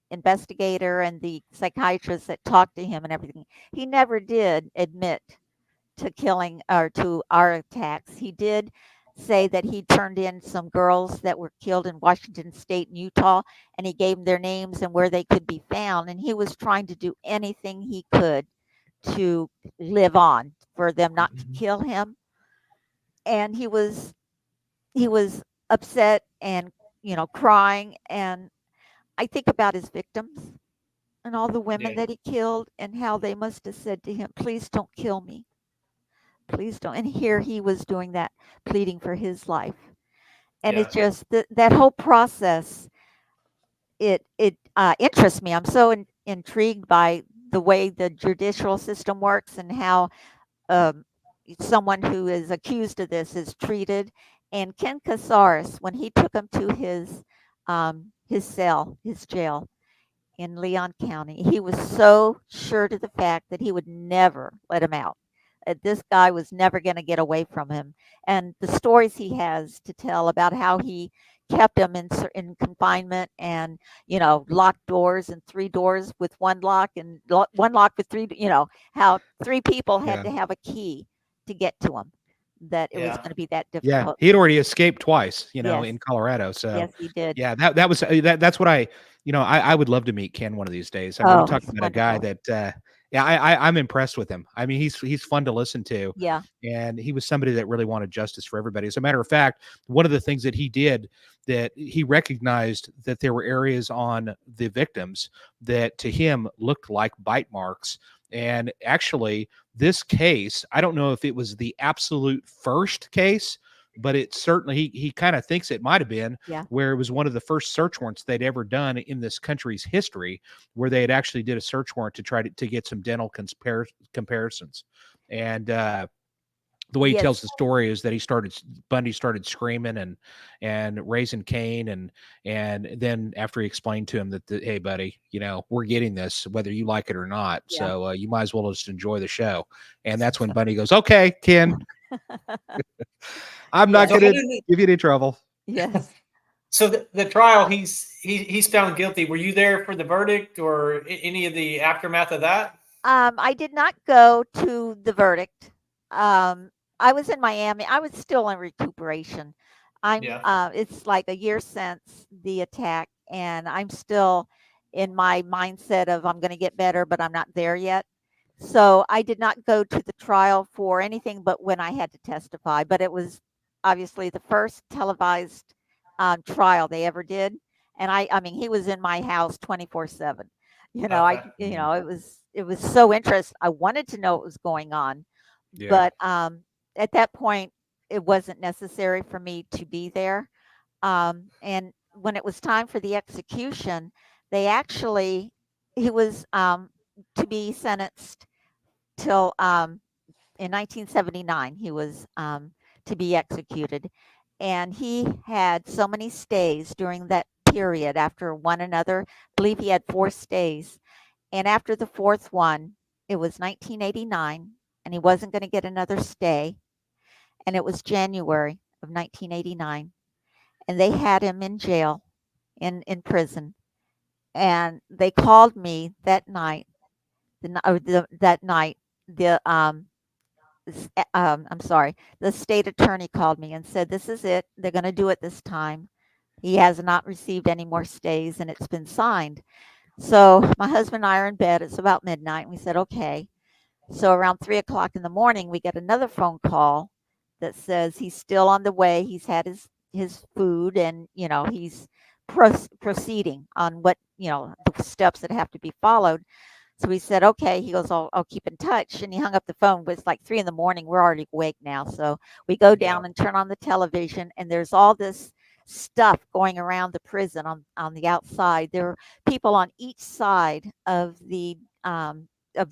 investigator and the psychiatrist that talked to him and everything. He never did admit to killing or to our attacks. He did say that he turned in some girls that were killed in Washington State and Utah, and he gave them their names and where they could be found. And he was trying to do anything he could to live on, for them not to Mhm. kill him. And he was upset and crying. And I think about his victims and all the women Yeah. that he killed and how they must have said to him, please don't kill me, please don't. And here he was doing that, pleading for his life. And it Yeah. just that whole process, it interests me. I'm so intrigued by the way the judicial system works and how um, someone who is accused of this is treated. And Ken Casares, when he took him to his cell, his jail in Leon County, he was so sure to the fact that he would never let him out. This guy was never going to get away from him. And the stories he has to tell about how he kept him in confinement, and locked doors, and three doors with one lock, and one lock with three, how three people had Yeah. to have a key to get to him, that it was Yeah. going to be that Yeah, difficult. he had already escaped twice, Yes, in Colorado, so, yes, he did. yeah, that was that's what I would love to meet Ken one of these days. I mean, you Oh, talk he's about a guy wonderful. that, yeah, I'm impressed with him. I mean, he's fun to listen to, Yeah, and he was somebody that really wanted justice for everybody. As a matter of fact, one of the things that he did, that he recognized that there were areas on the victims that to him looked like bite marks, and actually, this case, I don't know if it was the absolute first case, but it certainly he kind of thinks it might have been, yeah. where it was one of the first search warrants they'd ever done in this country's history, where they had actually did a search warrant to try to get some dental comparisons. And the way he tells Yes. the story is that Bundy started screaming and raising Cain, and then after he explained to him that hey buddy, we're getting this whether you like it or not, Yeah. so you might as well just enjoy the show. And that's when Bundy goes, okay Ken, I'm not Yes. So how gonna did it, give you any trouble. Yes. so the trial, he's found guilty. Were you there for the verdict or any of the aftermath of that? I did not go to the verdict. Um, I was in Miami. I was still in recuperation. Yeah. It's like a year since the attack, and I'm still in my mindset of I'm going to get better, but I'm not there yet. So I did not go to the trial for anything but when I had to testify. But it was obviously the first televised trial they ever did, and I mean, he was in my house 24/7. Okay. It was so interesting. I wanted to know what was going on, Yeah. but at that point, it wasn't necessary for me to be there. And when it was time for the execution, they actually he was to be sentenced till in 1979. He was to be executed, and he had so many stays during that period after one another. I believe he had 4 stays, and after the fourth one, it was 1989, and he wasn't going to get another stay. And it was January of 1989, and they had him in jail, in prison. And they called me that night. That night, the I'm sorry, the state attorney called me and said, "This is it. They're going to do it this time. He has not received any more stays, and it's been signed." So my husband and I are in bed. It's about midnight. And we said, okay. So around 3 o'clock in the morning, we get another phone call that says he's still on the way. He's had his food, and he's proceeding on what the steps that have to be followed. So we said, okay. He goes, I'll keep in touch. And he hung up the phone. But it's like 3 in the morning. We're already awake now. So we go Yeah. down and turn on the television, and there's all this stuff going around the prison on the outside. There are people on each side of the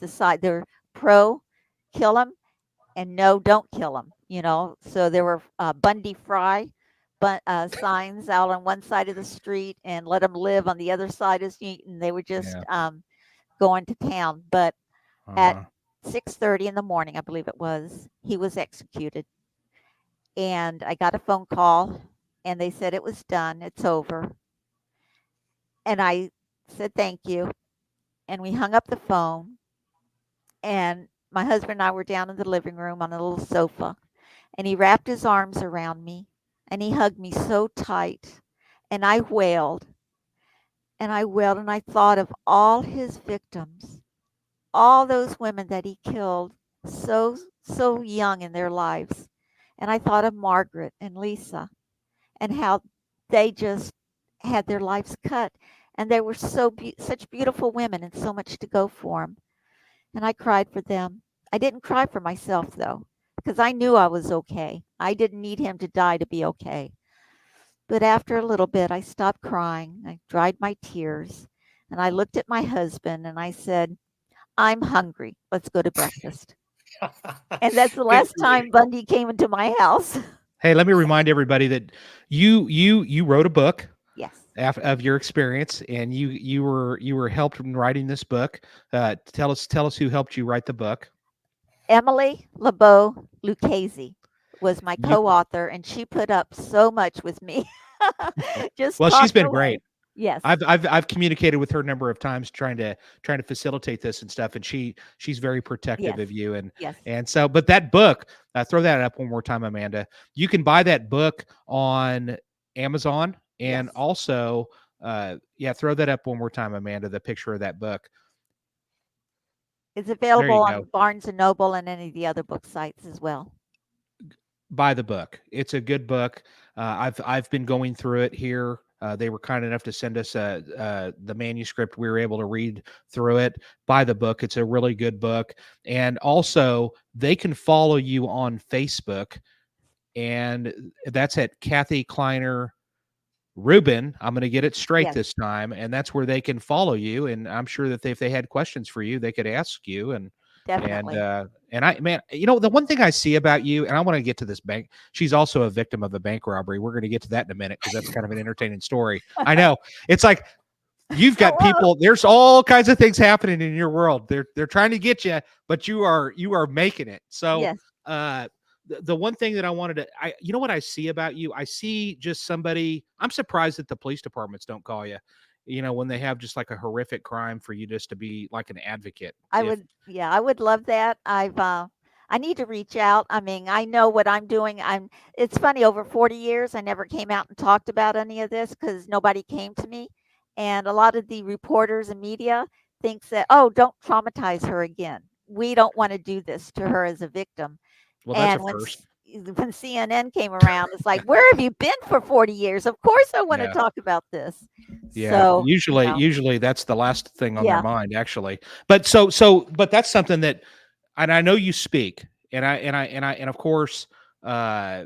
side. They're pro kill him and no don't kill him. So there were Bundy Fry signs out on one side of the street, and let him live on the other side of the street, and they were just Yeah. going to town. But at Uh-huh. 6:30 in the morning, I believe it was, he was executed. And I got a phone call, and they said it was done, it's over. And I said thank you, and we hung up the phone. And my husband and I were down in the living room on a little sofa, and he wrapped his arms around me and he hugged me so tight. And I wailed and I wailed and I thought of all his victims, all those women that he killed so young in their lives. And I thought of Margaret and Lisa and how they just had their lives cut, and they were such beautiful women and so much to go for them. And I cried for them. I didn't cry for myself though, because I knew I was okay. I didn't need him to die to be okay. But after a little bit, I stopped crying. I dried my tears, and I looked at my husband and I said, "I'm hungry. Let's go to breakfast." And that's the Good last for you. time Bundy came into my house. Hey, let me remind everybody that you wrote a book Yes. of your experience, and you were helped in writing this book. Tell us who helped you write the book. Emily LeBeau Lucchese was my You co-author, and she put up so much with me, just well, she's talking been great. away. Yes, I've communicated with her a number of times trying to facilitate this and stuff, and she's very protective yes, of you, and yes, and so but that book, throw that up one more time, Amanda. You can buy that book on Amazon, and yes. also yeah, throw that up one more time, Amanda. The picture of that book. It's There available you on go. Barnes& and Noble and any of the other book sites as well. Buy the book. It's a good book. I've been going through it here. They were kind enough to send us the manuscript. We were able to read through it. Buy the book. It's a really good book. And also, they can follow you on Facebook, and that's at Kathy Kleiner Rubin. I'm going to get it straight Yes, this time, and that's where they can follow you. And I'm sure that if they had questions for you, they could ask you. And definitely. I, man, the one thing I see about you, and I want to get to this bank. She's also a victim of a bank robbery. We're going to get to that in a minute because that's kind of an entertaining story. I know it's like you've got Hello. people. There's all kinds of things happening in your world. They're trying to get you, but you are making it. So Yes, uh the one thing that I wanted to you know what I see about you? I see just somebody. I'm surprised that the police departments don't call you, when they have just like a horrific crime, for you just to be like an advocate. I If would yeah, I would love that. I need to reach out. I mean, I know what I'm doing. It's funny, over 40 years I never came out and talked about any of this cuz nobody came to me. And a lot of the reporters and media thinks that, "Oh, don't traumatize her again. We don't want to do this to her as a victim." well, that's a And first. when CNN came around, it's like, "Where have you been for 40 years? Of course I want to Yeah. talk about this." Yeah, So, usually that's the last thing on their yeah. mind, actually. But but that's something that, and I know you speak, and of course, uh,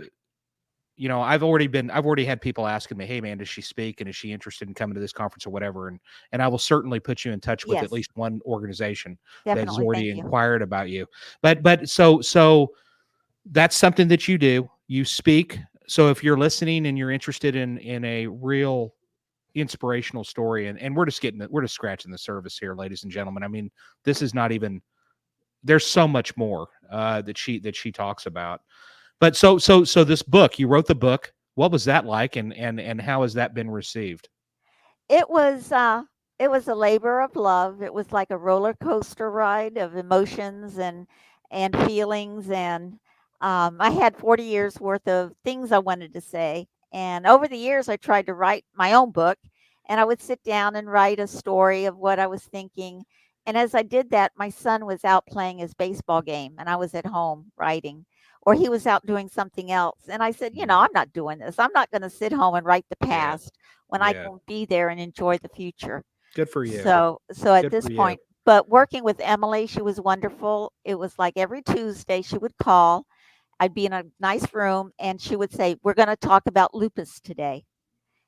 I've already had people asking me, "Hey, man, does she speak, and is she interested in coming to this conference or whatever?" And I will certainly put you in touch with at Yes, least one organization that has definitely. already Thank you. inquired about you. But that's something that you do. You speak. So if you're listening and you're interested in a real inspirational story, and we're just scratching the surface here, ladies and gentlemen. I mean, this is not even, there's so much more that she talks about. But so this book, you wrote the book. What was that like, and how has that been received? It was, uh, it was a labor of love. It was like a roller coaster ride of emotions and feelings, and, I had 40 years worth of things I wanted to say, and over the years, I tried to write my own book, and I would sit down and write a story of what I was thinking, and as I did that, my son was out playing his baseball game, and I was at home writing, or he was out doing something else, and I said, Mm, "I'm not doing this. I'm not gonna sit home and write the yeah, past when I yeah. can be there and enjoy the future." Good for you. So at Good this for you. point, but working with Emily, she was wonderful. It was like every Tuesday she would call. I'd be in a nice room and she would say, "We're going to talk about lupus today."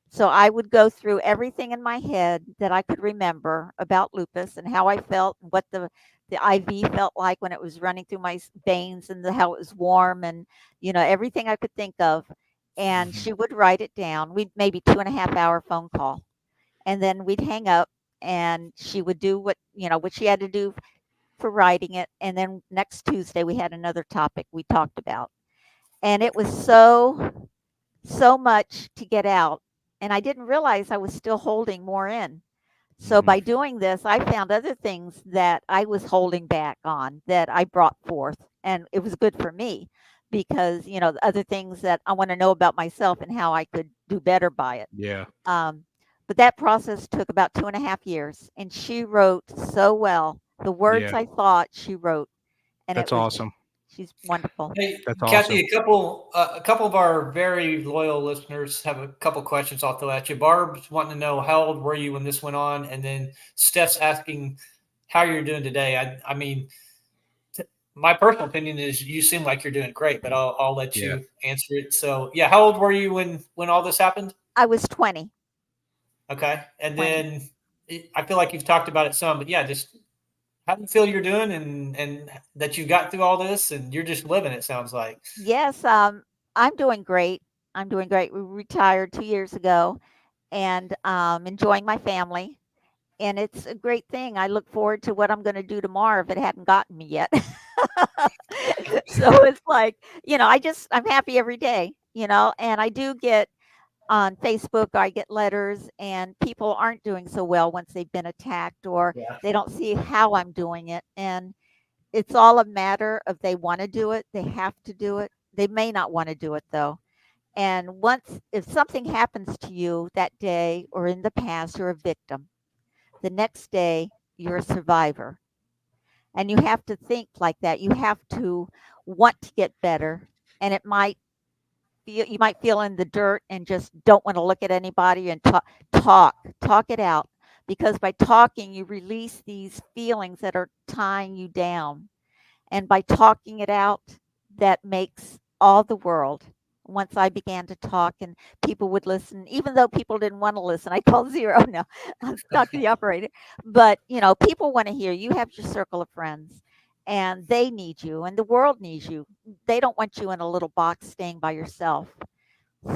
So I would go through everything in my head that I could remember about lupus and how I felt and what the IV felt like when it was running through my veins and how it was warm and everything I could think of. And Mhm. she would write it down. We'd maybe 2.5 hour phone call, and then we'd hang up and she would do what she had to do for writing it, and then next Tuesday we had another topic we talked about, and it was so much to get out, and I didn't realize I was still holding more in. So Mhm. by doing this, I found other things that I was holding back on that I brought forth, and it was good for me. because, the other things that I want to know about myself and how I could do better by it. Yeah. Um, but that process took about 2.5 years, and she wrote so well. The words Yeah. I thought she wrote, and That's awesome. she's wonderful. Hey, That's Kathy, awesome. a couple of our very loyal listeners have a couple questions I'll throw at you. Barb's wanting to know how old were you when this went on, and then Steph's asking how you're doing today. I mean, my personal opinion is you seem like you're doing great, but I'll let Yeah. you answer it. So, yeah, how old were you when all this happened? I was 20. Okay, and 20. then I feel like you've talked about it some, but yeah, just how do you feel you're doing, and that you got through all this, and you're just living. It sounds like. Yes, I'm doing great. I'm doing great. We retired 2 years ago, and enjoying my family. And it's a great thing. I look forward to what I'm going to do tomorrow if it hadn't gotten me yet. So it's like, I'm happy every day, and I do get on Facebook, I get letters, and people aren't doing so well once they've been attacked, or Yeah. they don't see how I'm doing it. And it's all a matter of they want to do it, they have to do it. They may not want to do it though. And if something happens to you that day or in the past, you're a victim. The next day, you're a survivor. And you have to think like that. You have to want to get better. And you might feel in the dirt and just don't want to look at anybody and talk it out. Because by talking, you release these feelings that are tying you down. And by talking it out, that makes all the world. Once I began to talk and people would listen, even though people didn't want to listen, I called zero. No, I'll talk to the operator. But, people want to hear. You have your circle of friends and they need you and the world needs you. They don't want you in a little box staying by yourself.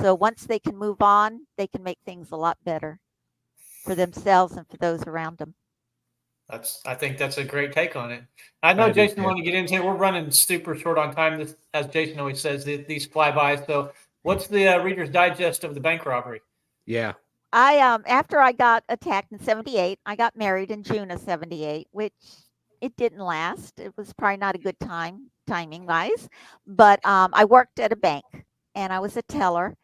So once they can move on, they can make things a lot better for themselves and for those around them. I think that's a great take on it. I know I do Jason too. wanted to get into it. We're running super short on time, as Jason always says. These fly by. So, what's the Reader's Digest of the bank robbery? Yeah. I after I got attacked in 78, I got married in June of 78, which it didn't last. It was probably not a good timing wise, but I worked at a bank and I was a teller,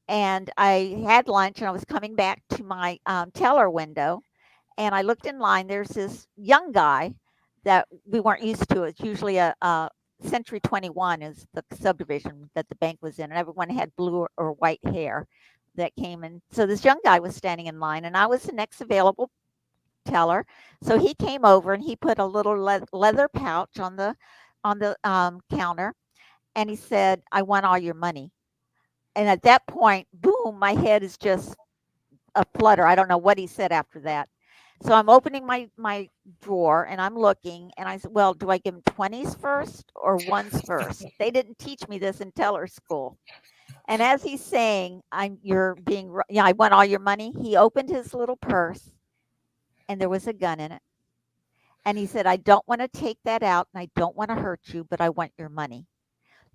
and I had lunch and I was coming back to my teller window, and I looked in line. There's this young guy that we weren't used to. It's usually a Century 21 is the subdivision that the bank was in, and everyone had blue or white hair that came in. So this young guy was standing in line, and I was the next available teller. So he came over and he put a little leather pouch on the counter, and he said, "I want all your money." And at that point, boom, my head is just a flutter. I don't know what he said after that. So I'm opening my drawer and I'm looking and I said, "Well, do I give him 20s first or ones first?" They didn't teach me this in teller school. And as he's saying, I want all your money. He opened his little purse and there was a gun in it. And he said, "I don't want to take that out and I don't want to hurt you, but I want your money."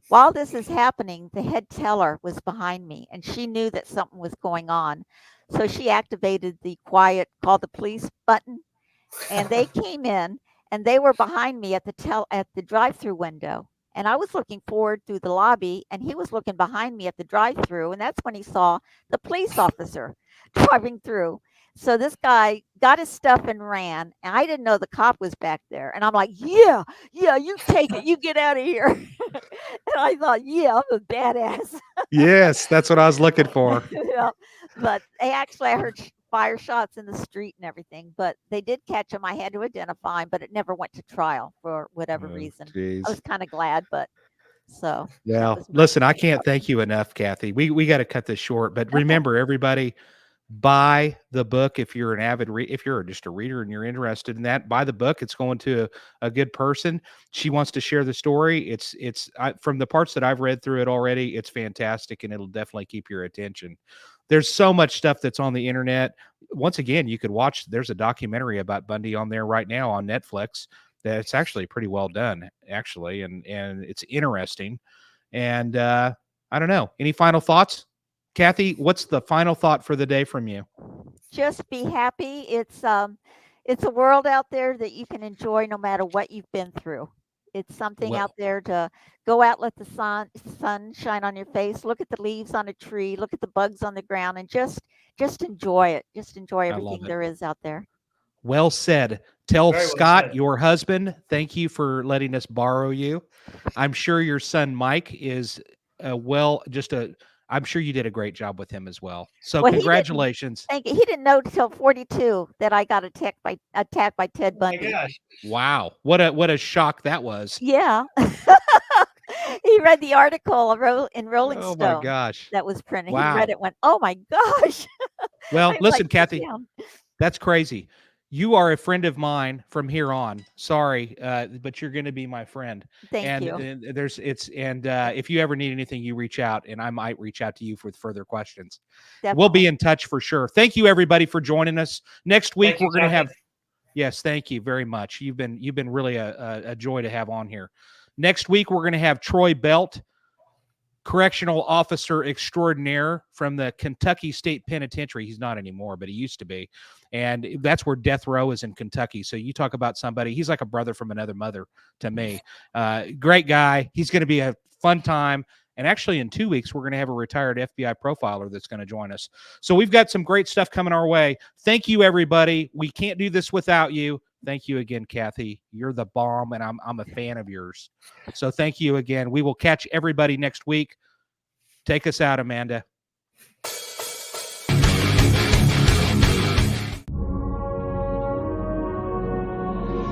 While this is happening, the head teller was behind me and she knew that something was going on. So she activated the quiet call the police button, and they came in and they were behind me at the drive-through window. And I was looking forward through the lobby and he was looking behind me at the drive-through, and that's when he saw the police officer driving through. So this guy got his stuff and ran, and I didn't know the cop was back there. And I'm like, "Yeah, yeah, you take it, you get out of here." And I thought, "Yeah, I'm a badass." Yes, that's what I was looking for. Yeah, but I heard fire shots in the street and everything, but they did catch him. I had to identify him, but it never went to trial for whatever Oh, reason. I jeez. was kind of glad, but so that Yeah. was my Listen, I can't thank you enough, Kathy. We got to cut this short, but okay. remember, everybody, buy the book if you're an if you're just a reader and you're interested in that. Buy the book. It's going to a good person. She wants to share the story. From the parts that I've read through it already, it's fantastic, and it'll definitely keep your attention. There's so much stuff that's on the internet. Once again, you could watch. There's a documentary about Bundy on there right now on Netflix. That's actually pretty well done, actually, and it's interesting. And I don't know. Any final thoughts, Kathy? What's the final thought for the day from you? Just be happy. It's a world out there that you can enjoy no matter what you've been through. It's something Well, out there to go out, let the sun shine on your face, look at the leaves on a tree, look at the bugs on the ground, and just enjoy it. Just enjoy I love everything it. there is out there. Well said. Tell Very well Scott, said. your husband, thank you for letting us borrow you. I'm sure your son Mike is I'm sure you did a great job with him as well. So Well, he didn't congratulations. think he didn't know till 42 that I got attacked by Ted Oh my Bundy. gosh. Wow. What a shock that was. Yeah. He read the article in Rolling Oh my Stone gosh. that was printed. He read Wow. it, went, "Oh my gosh." Well, I'm like, listen, "Sit Kathy, down." that's crazy. You are a friend of mine from here on. Sorry, but you're going to be my friend. Thank And you. if you ever need anything, you reach out, and I might reach out to you for further questions. We'll be Definitely. in touch for sure. Thank you, everybody, for joining us. Next week, Thank you, we're going to Kathy. have. Yes, thank you very much. You've been really a joy to have on here. Next week, we're going to have Troy Belt, correctional officer extraordinaire from the Kentucky State Penitentiary. He's not anymore, but he used to be. And that's where death row is, in Kentucky. So you talk about somebody, he's like a brother from another mother to me. Great guy. He's going to be a fun time. And actually, in 2 weeks, we're going to have a retired FBI profiler that's going to join us. So we've got some great stuff coming our way. Thank you, everybody. We can't do this without you. Thank you again, Kathy. You're the bomb, and I'm a fan of yours. So thank you again. We will catch everybody next week. Take us out, Amanda.